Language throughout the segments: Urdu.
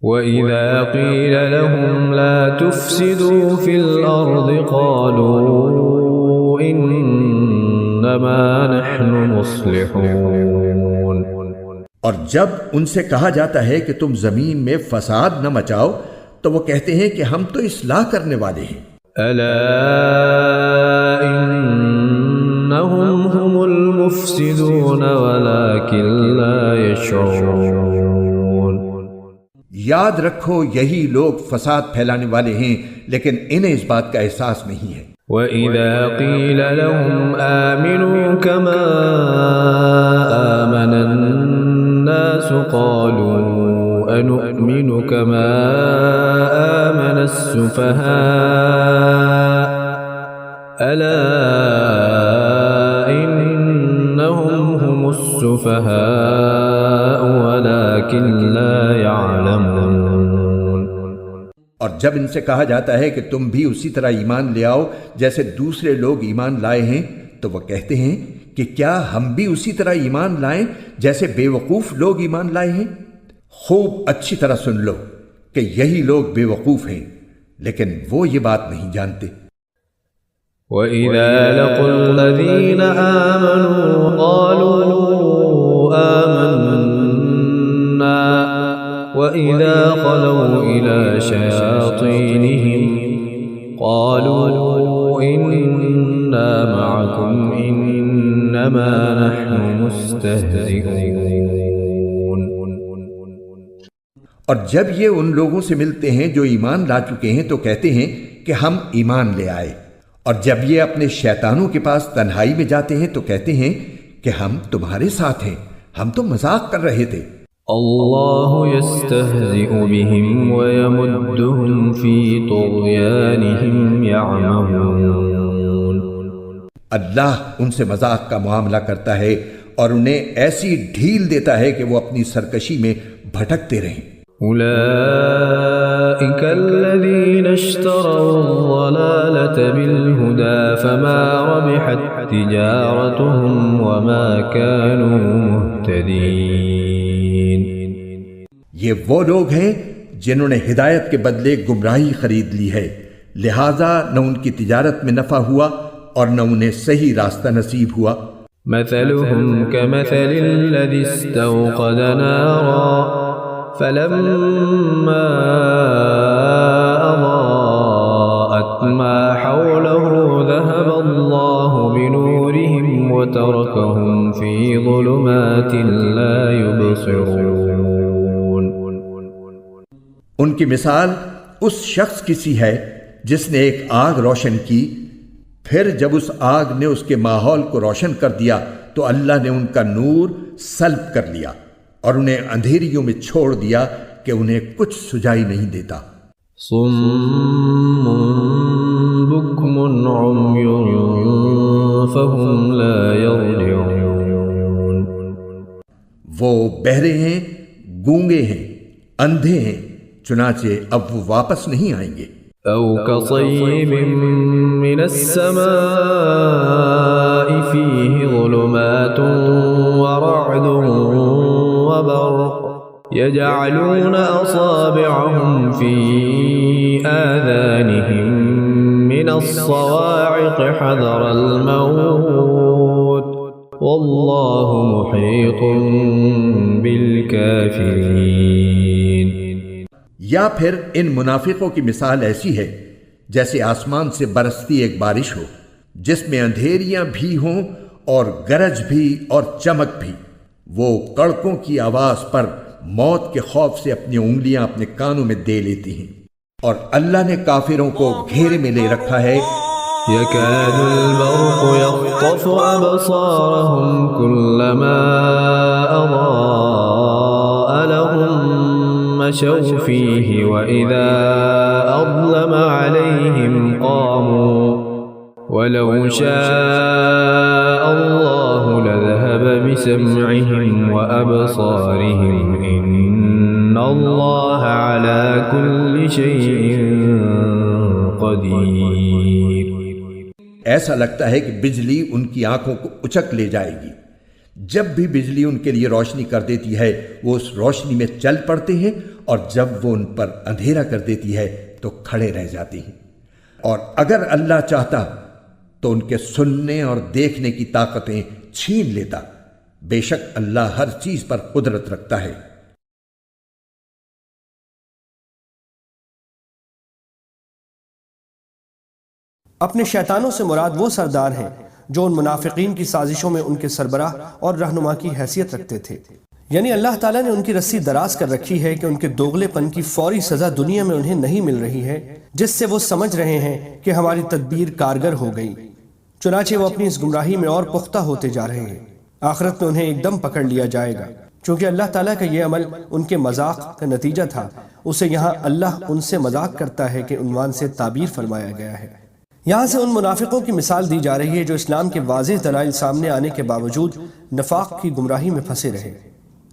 وَإِذَا قِيلَ لَهُمْ لَا تُفْسِدُوا فِي الْأَرْضِ قَالُوا إِنَّمَا نَحْنُ مُصْلِحُونَ۔ اور جب ان سے کہا جاتا ہے کہ تم زمین میں فساد نہ مچاؤ تو وہ کہتے ہیں کہ ہم تو اصلاح کرنے والے ہیں۔ أَلَا إِنَّهُمْ هُمُ الْمُفْسِدُونَ وَلَكِنْ لَا يَشْعُرُونَ۔ یاد رکھو یہی لوگ فساد پھیلانے والے ہیں لیکن انہیں اس بات کا احساس نہیں ہے۔ وَإِذَا قِيلَ لَهُمْ آمِنُوا كَمَا آمَنَ النَّاسُ قَالُوا أَنُؤْمِنُ كَمَا آمَنَ السُّفَهَاءُ أَلَا إِنَّهُمْ هُمُ السُّفَهَاءُ وَلَكِنْ لَا يَعْلَمُونَ۔ اور جب ان سے کہا جاتا ہے کہ تم بھی اسی طرح ایمان لے آؤ جیسے دوسرے لوگ ایمان لائے ہیں تو وہ کہتے ہیں کہ کیا ہم بھی اسی طرح ایمان لائیں جیسے بے وقوف لوگ ایمان لائے ہیں؟ خوب اچھی طرح سن لو کہ یہی لوگ بے وقوف ہیں لیکن وہ یہ بات نہیں جانتے۔ وَإِذَا لَقُوا الَّذِينَ آمَنُوا قَالُوا آمَنَّا وَإِذَا خَلَوْا إِلَى شَيَاطِينِهِمْ قَالُوا إِنَّا مَعَكُمْ إِنَّمَا نَحْنُ مُسْتَهْزِئُونَ۔ اور جب یہ ان لوگوں سے ملتے ہیں جو ایمان لا چکے ہیں تو کہتے ہیں کہ ہم ایمان لے آئے، اور جب یہ اپنے شیطانوں کے پاس تنہائی میں جاتے ہیں تو کہتے ہیں کہ ہم تمہارے ساتھ ہیں، ہم تو مذاق کر رہے تھے۔ اللہ یستہزئ بہم ویمدہم فی طغیانہم یعمہون۔ اللہ ان سے مذاق کا معاملہ کرتا ہے اور انہیں ایسی ڈھیل دیتا ہے کہ وہ اپنی سرکشی میں بھٹکتے رہیں۔ اولئک الذین اشتروا الضلالة بالہدى فما ربحت تجارتهم وما كانوا مہتدین۔ یہ وہ لوگ ہیں جنہوں نے ہدایت کے بدلے گمراہی خرید لی ہے، لہذا نہ ان کی تجارت میں نفع ہوا اور نہ انہیں صحیح راستہ نصیب ہوا۔ مثلهم كمثل الذي استوقد نارا فلما أضاءت ما حوله ذهب الله بنورهم وتركهم في ظلمات لا يبصرون۔ ان کی مثال اس شخص کی سی ہے جس نے ایک آگ روشن کی، پھر جب اس آگ نے اس کے ماحول کو روشن کر دیا تو اللہ نے ان کا نور سلب کر لیا اور انہیں اندھیریوں میں چھوڑ دیا کہ انہیں کچھ سجائی نہیں دیتا۔ صم بکم عمی فهم لا یرجعون۔ وہ بہرے ہیں، گونگے ہیں، اندھے ہیں، چنانچہ اب وہ واپس نہیں آئیں گے۔ او كصيب من السماء فيه ظلمات ورعد وبرق يجعلون أصابعهم في آذانهم من الصواعق حذر الموت والله محيط بالكافرين۔ یا پھر ان منافقوں کی مثال ایسی ہے جیسے آسمان سے برستی ایک بارش ہو جس میں اندھیریاں بھی ہوں اور گرج بھی اور چمک بھی، وہ کڑکوں کی آواز پر موت کے خوف سے اپنی انگلیاں اپنے کانوں میں دے لیتی ہیں، اور اللہ نے کافروں کو گھیرے میں لے رکھا ہے۔ يكاد البرق يخطف أبصارهم كلما أضاء لهم مشوا فيه وإذا أظلم عليهم قاموا ولو شاء الله لذهب بسمعهم وأبصارهم إن الله على كل شيء قدير۔ ایسا لگتا ہے کہ بجلی ان کی آنکھوں کو اچک لے جائے گی۔ جب بھی بجلی ان کے لیے روشنی کر دیتی ہے وہ اس روشنی میں چل پڑتے ہیں اور جب وہ ان پر اندھیرا کر دیتی ہے تو کھڑے رہ جاتی ہیں۔ اور اگر اللہ چاہتا تو ان کے سننے اور دیکھنے کی طاقتیں چھین لیتا۔ بے شک اللہ ہر چیز پر قدرت رکھتا ہے۔ اپنے شیطانوں سے مراد وہ سردار ہیں جو ان منافقین کی سازشوں میں ان کے سربراہ اور رہنما کی حیثیت رکھتے تھے۔ یعنی اللہ تعالیٰ نے ان کی رسی دراز کر رکھی ہے کہ ان کے دوغلے پن کی فوری سزا دنیا میں انہیں نہیں مل رہی ہے، جس سے وہ سمجھ رہے ہیں کہ ہماری تدبیر کارگر ہو گئی، چنانچہ وہ اپنی اس گمراہی میں اور پختہ ہوتے جا رہے ہیں۔ آخرت میں انہیں ایک دم پکڑ لیا جائے گا۔ چونکہ اللہ تعالیٰ کا یہ عمل ان کے مذاق کا نتیجہ تھا، اسے یہاں اللہ ان سے مذاق کرتا ہے کہ عنوان سے تعبیر فرمایا گیا ہے۔ یہاں سے ان منافقوں کی مثال دی جا رہی ہے جو اسلام کے واضح دلائل سامنے آنے کے باوجود نفاق کی گمراہی میں پھنسے رہے۔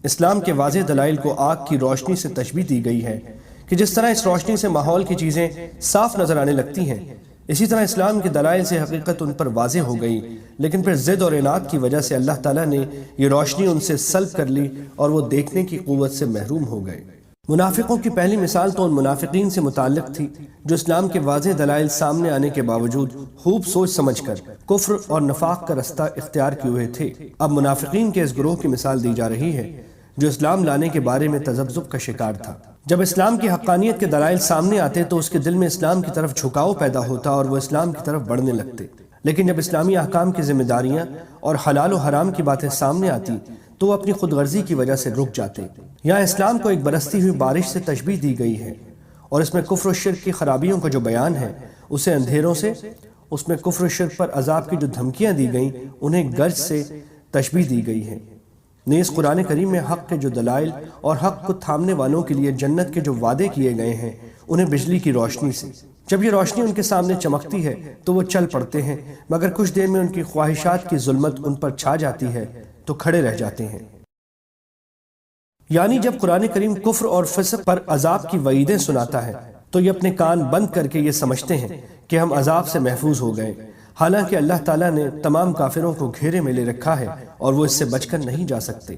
اسلام کے واضح دلائل کو آگ کی روشنی سے تشبیہ دی گئی ہے کہ جس طرح اس روشنی سے ماحول کی چیزیں صاف نظر آنے لگتی ہیں، اسی طرح اسلام کے دلائل سے حقیقت ان پر واضح ہو گئی، لیکن پھر ضد اور عناد کی وجہ سے اللہ تعالیٰ نے یہ روشنی ان سے سلب کر لی اور وہ دیکھنے کی قوت سے محروم ہو گئے۔ منافقوں کی پہلی مثال تو ان منافقین سے متعلق تھی جو اسلام کے واضح دلائل سامنے آنے کے باوجود خوب سوچ سمجھ کر کفر اور نفاق کا رستہ اختیار کیے ہوئے تھے۔ اب منافقین کے اس گروہ کی مثال دی جا رہی ہے جو اسلام لانے کے بارے میں تذبذب کا شکار تھا۔ جب اسلام کی حقانیت کے دلائل سامنے آتے تو اس کے دل میں اسلام کی طرف جھکاؤ پیدا ہوتا اور وہ اسلام کی طرف بڑھنے لگتے، لیکن جب اسلامی احکام کی ذمہ داریاں اور حلال و حرام کی باتیں سامنے آتی تو وہ اپنی خود غرضی کی وجہ سے رک جاتے۔ یہاں اسلام کو ایک برستی ہوئی بارش سے تشبیہ دی گئی ہے، اور اس میں کفر و شرک کی خرابیوں کا جو بیان ہے اسے اندھیروں سے، اس میں کفر و شرک پر عذاب کی جو دھمکیاں دی گئیں انہیں گرج سے تشبیہ دی گئی ہے۔ نیز قرآن کریم میں حق کے جو دلائل اور حق کو تھامنے والوں کے لیے جنت کے جو وعدے کیے گئے ہیں انہیں بجلی کی روشنی سے، جب یہ روشنی ان کے سامنے چمکتی ہے تو وہ چل پڑتے ہیں، مگر کچھ دیر میں ان کی خواہشات کی ظلمت ان پر چھا جاتی ہے تو کھڑے رہ جاتے ہیں۔ یعنی جب قرآن کریم کفر اور فسق پر عذاب کی وعیدیں سناتا ہے تو یہ اپنے کان بند کر کے یہ سمجھتے ہیں کہ ہم عذاب سے محفوظ ہو گئے، حالانکہ اللہ تعالیٰ نے تمام کافروں کو گھیرے میں لے رکھا ہے اور وہ اس سے بچ کر نہیں جا سکتے۔